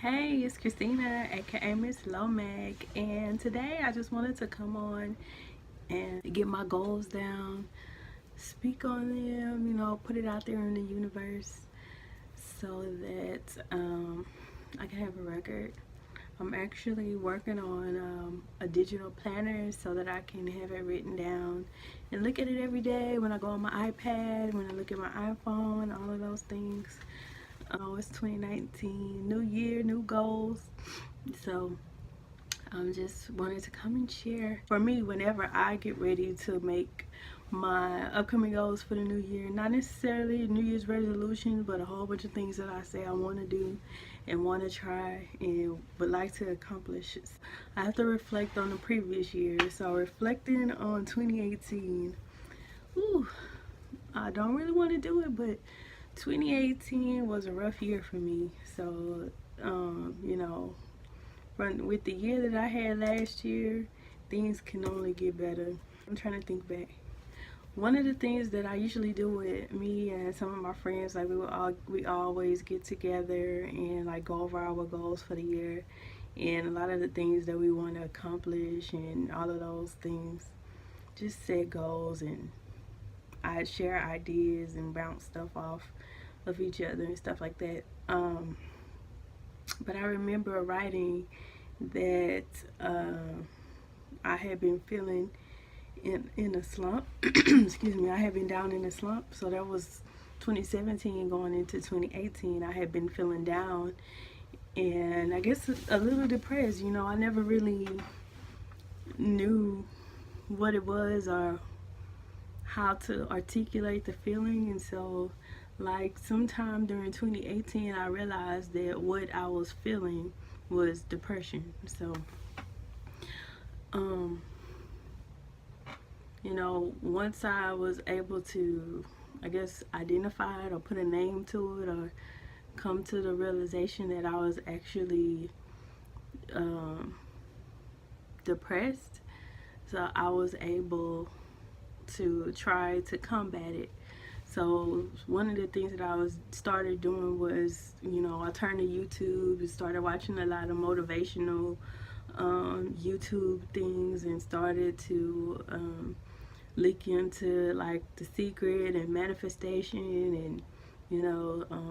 Hey, it's Christina, aka Miss Lomac, and today I just wanted to come on and get my goals down, speak on them, put it out there in the universe so that I can have a record. I'm actually working on a digital planner so that I can have it written down and look at it every day when I go on my iPad, when I look at my iPhone, all of those things. It's 2019, new year, new goals. So I'm just wanted to come and share. For me, whenever I get ready to make my upcoming goals for the new year, not necessarily New Year's resolutions, but a whole bunch of things that I say I want to do and want to try and would like to accomplish. I have to reflect on the previous year. So reflecting on 2018, ooh, I don't really want to do it, but 2018 was a rough year for me. So, with the year that I had last year, things can only get better. I'm trying to think back. One of the things that I usually do with me and some of my friends, like we always get together and like go over our goals for the year and a lot of the things that we want to accomplish and all of those things. Just set goals and I share ideas and bounce stuff off of each other and stuff like that. But I remember writing that I had been feeling in a slump. Excuse me, I had been down in a slump. So that was 2017 going into 2018. I had been feeling down and I guess a little depressed. I never really knew what it was or how to articulate the feeling, and so like sometime during 2018 I realized that what I was feeling was depression. So once I was able to, I guess, identify it or put a name to it or come to the realization that I was actually depressed, so I was able to try to combat it. So one of the things that I was started doing was, I turned to YouTube and started watching a lot of motivational YouTube things and started to look into like The Secret and manifestation and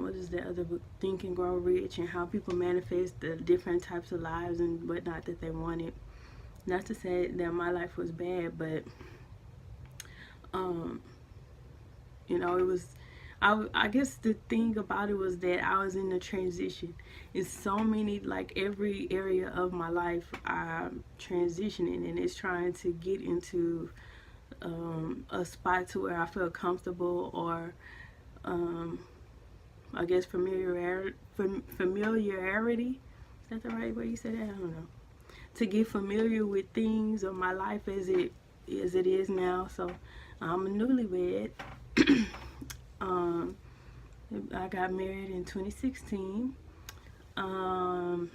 what is the other book, Think and Grow Rich, and how people manifest the different types of lives and whatnot that they wanted. Not to say that my life was bad, but it was, I guess the thing about it was that I was in the transition. It's so many, like every area of my life I'm transitioning, and it's trying to get into a spot to where I feel comfortable or I guess familiarity. Is that the right way you said that? I don't know. To get familiar with things of my life as it is now. So I'm a newlywed. I got married in 2016. And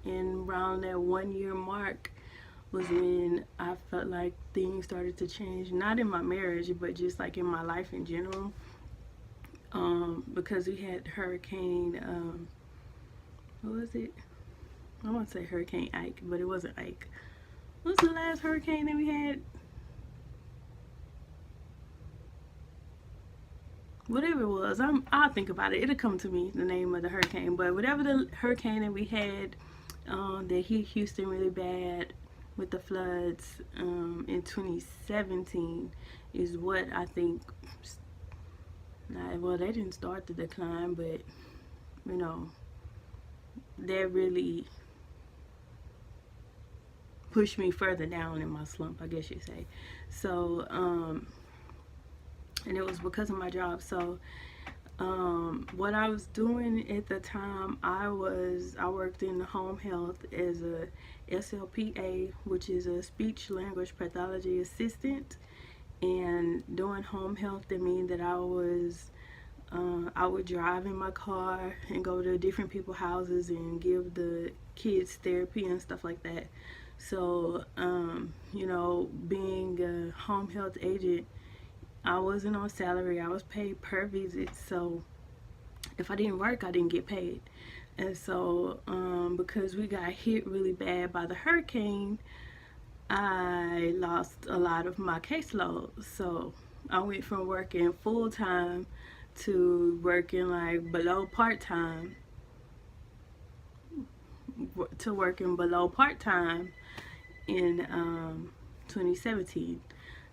around that 1 year mark was when I felt like things started to change. Not in my marriage, but just like in my life in general. Because we had Hurricane, what was it? I want to say Hurricane Ike, but it wasn't Ike. What was the last hurricane that we had? Whatever it was, I'll think about it. It'll come to me, the name of the hurricane. But whatever the hurricane that we had that hit Houston really bad with the floods in 2017 is what I think. Well, they didn't start the decline, but that really pushed me further down in my slump, I guess you'd say. So, and it was because of my job. So, what I was doing at the time, I worked in home health as a SLPA, which is a speech language pathology assistant. And doing home health, that means that I would drive in my car and go to different people's houses and give the kids therapy and stuff like that. So, being a home health agent, I wasn't on salary. I was paid per visit. So if I didn't work, I didn't get paid. And so because we got hit really bad by the hurricane, I lost a lot of my caseload. So I went from working full-time to working like below part-time, in 2017.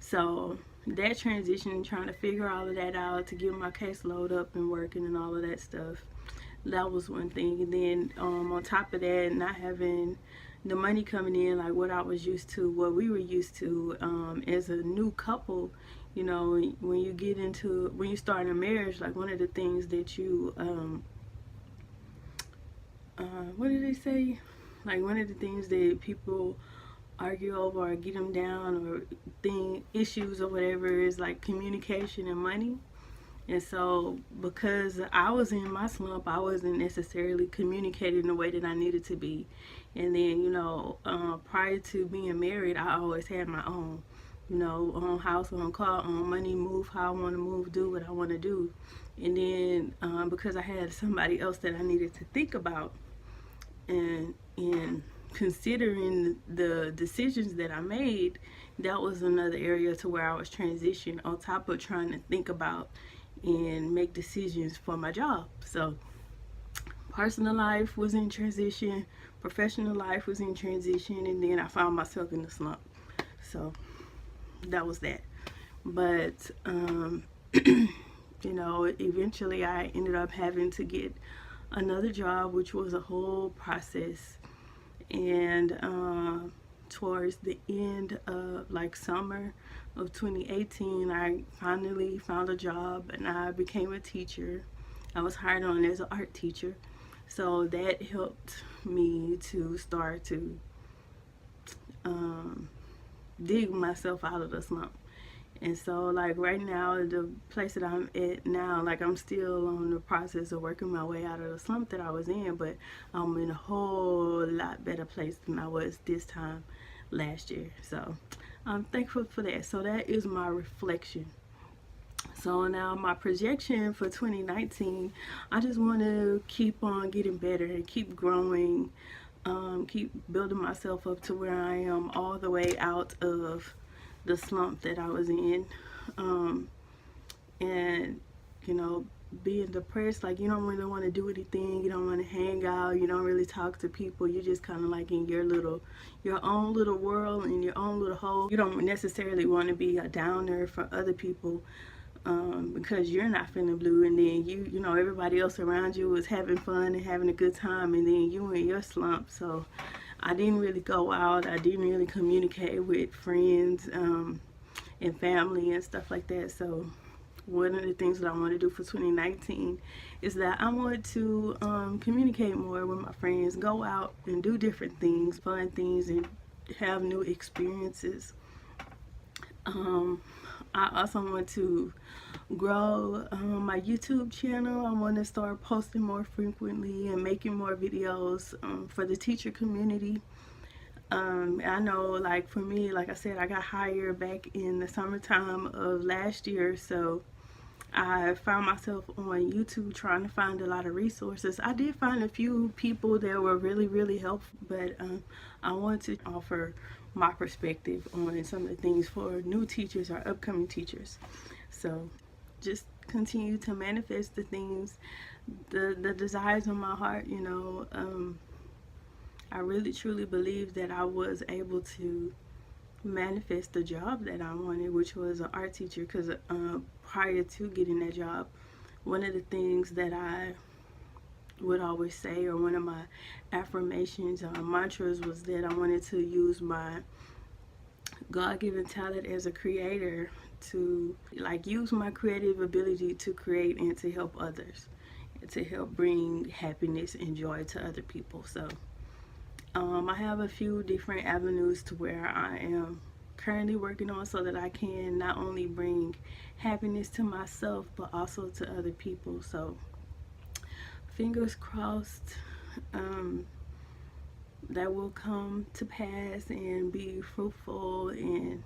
So that transition, trying to figure all of that out to get my caseload up and working and all of that stuff, that was one thing. And then on top of that, not having the money coming in like what I was used to, what we were used to as a new couple. You know, when you start a marriage, like one of the things that you what did they say? Like one of the things that people argue over or get them down or issues or whatever is like communication and money. And so because I was in my slump, I wasn't necessarily communicating the way that I needed to be. And then, prior to being married, I always had my own, own house, own car, own money, move how I want to move, do what I want to do. And then because I had somebody else that I needed to think about, and considering the decisions that I made, that was another area to where I was transitioning on top of trying to think about and make decisions for my job. So personal life was in transition, professional life was in transition, and then I found myself in the slump. So that was that. But eventually I ended up having to get another job, which was a whole process. And towards the end of like summer of 2018, I finally found a job and I became a teacher. I was hired on as an art teacher, so that helped me to start to dig myself out of the slump. And so like right now, the place that I'm at now, like I'm still on the process of working my way out of the slump that I was in, but I'm in a whole lot better place than I was this time last year. So I'm thankful for that. So that is my reflection. So now my projection for 2019, I just want to keep on getting better and keep growing, keep building myself up to where I am all the way out of the slump that I was in. And being depressed, like you don't really want to do anything, you don't want to hang out, you don't really talk to people, you're just kind of like in your own little world, in your own little hole. You don't necessarily want to be a downer for other people, because you're not feeling blue, and then everybody else around you is having fun and having a good time, and then you in your slump. So I didn't really go out, I didn't really communicate with friends and family and stuff like that. So one of the things that I want to do for 2019 is that I want to communicate more with my friends, go out and do different things, fun things, and have new experiences. I also want to grow my YouTube channel. I want to start posting more frequently and making more videos for the teacher community. I know, like for me, like I said, I got hired back in the summertime of last year, so I found myself on YouTube trying to find a lot of resources. I did find a few people that were really helpful, but I want to offer my perspective on some of the things for new teachers or upcoming teachers. So just continue to manifest the things, the desires of my heart. I really truly believe that I was able to manifest the job that I wanted, which was an art teacher, because prior to getting that job, one of the things that I would always say, or one of my affirmations or mantras, was that I wanted to use my God-given talent as a creator to use my creative ability to create and to help others, to help bring happiness and joy to other people. So I have a few different avenues to where I am currently working on, so that I can not only bring happiness to myself but also to other people. So fingers crossed that will come to pass and be fruitful. And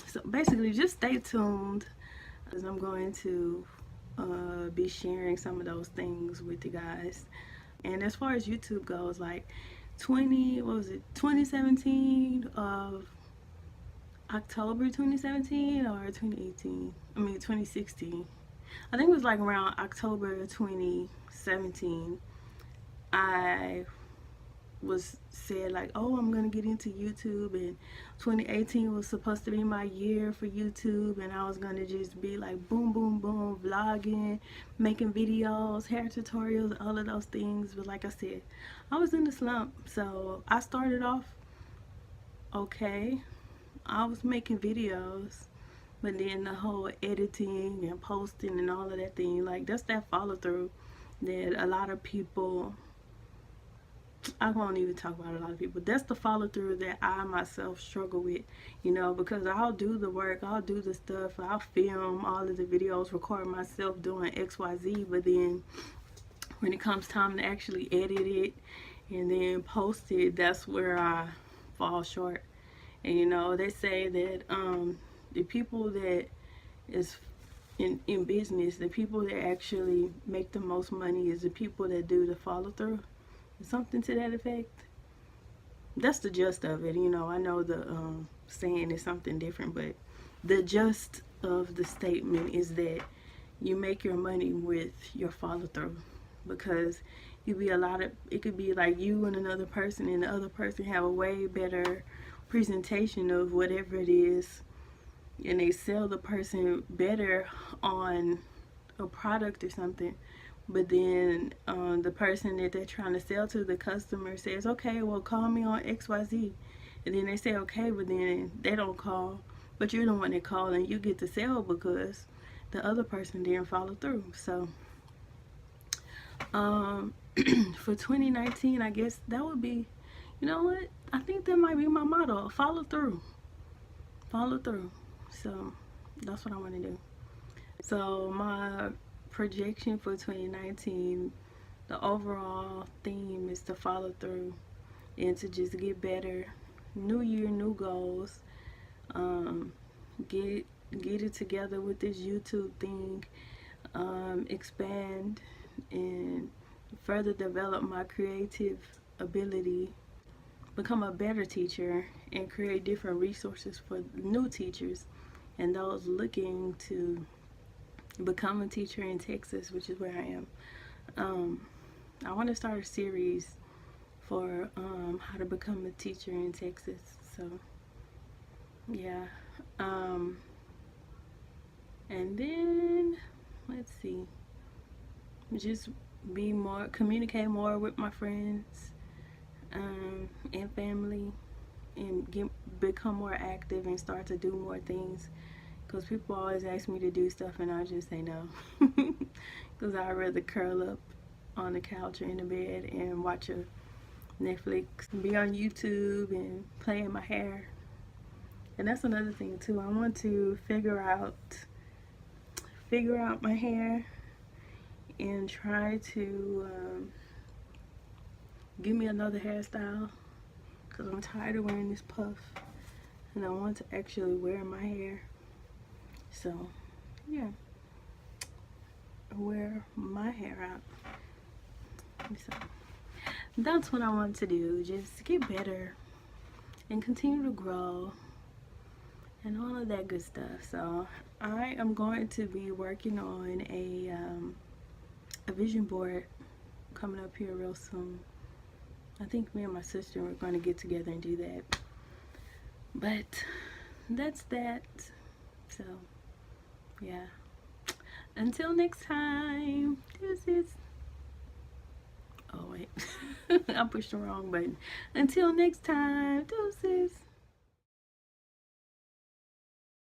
so basically just stay tuned, as I'm going to be sharing some of those things with you guys. And as far as YouTube goes, like 2017 of October 2017 or 2018? I mean 2016. I think it was like around October 2017. I was said like, oh, I'm gonna get into YouTube, and 2018 was supposed to be my year for YouTube, and I was gonna just be like boom boom boom vlogging, making videos, hair tutorials, all of those things. But like I said, I was in the slump, so I started off okay. I was making videos, but then the whole editing and posting and all of that thing, like that's that follow through that a lot of people, I won't even talk about a lot of people. That's the follow through that I myself struggle with, you know, because I'll do the work, I'll do the stuff, I'll film all of the videos, record myself doing XYZ, but then when it comes time to actually edit it and then post it, that's where I fall short. And you know, they say that the people that is in business, the people that actually make the most money is the people that do the follow through. Something to that effect. That's the gist of it. You know, I know the saying is something different, but the gist of the statement is that you make your money with your follow through, because it could be like you and another person, and the other person have a way better presentation of whatever it is, and they sell the person better on a product or something. But then the person that they're trying to sell to, the customer, says, okay, well, call me on XYZ. And then they say, okay, but then they don't call. But you're the one that called, and you get to sell because the other person didn't follow through. So for 2019, I guess that would be, you know what? I think that might be my motto. Follow through. Follow through. So that's what I want to do. So my projection for 2019, the overall theme is to follow through and to just get better. New year, new goals. Get it together with this YouTube thing. Expand and further develop my creative ability. Become a better teacher and create different resources for new teachers and those looking to become a teacher in Texas, which is where I am. I want to start a series for how to become a teacher in Texas. So yeah, and then let's see, just communicate more with my friends and family, and become more active and start to do more things. Because people always ask me to do stuff and I just say no. Because I'd rather curl up on the couch or in the bed and watch a Netflix, be on YouTube and play in my hair. And that's another thing too. I want to figure out my hair and try to give me another hairstyle, because I'm tired of wearing this puff and I want to actually wear my hair. So yeah, wear my hair out. So that's what I want to do, just get better and continue to grow and all of that good stuff. So I am going to be working on a vision board coming up here real soon. I think me and my sister are going to get together and do that. But that's that. So yeah, until next time, deuces. Oh wait, I pushed the wrong button. Until next time, deuces.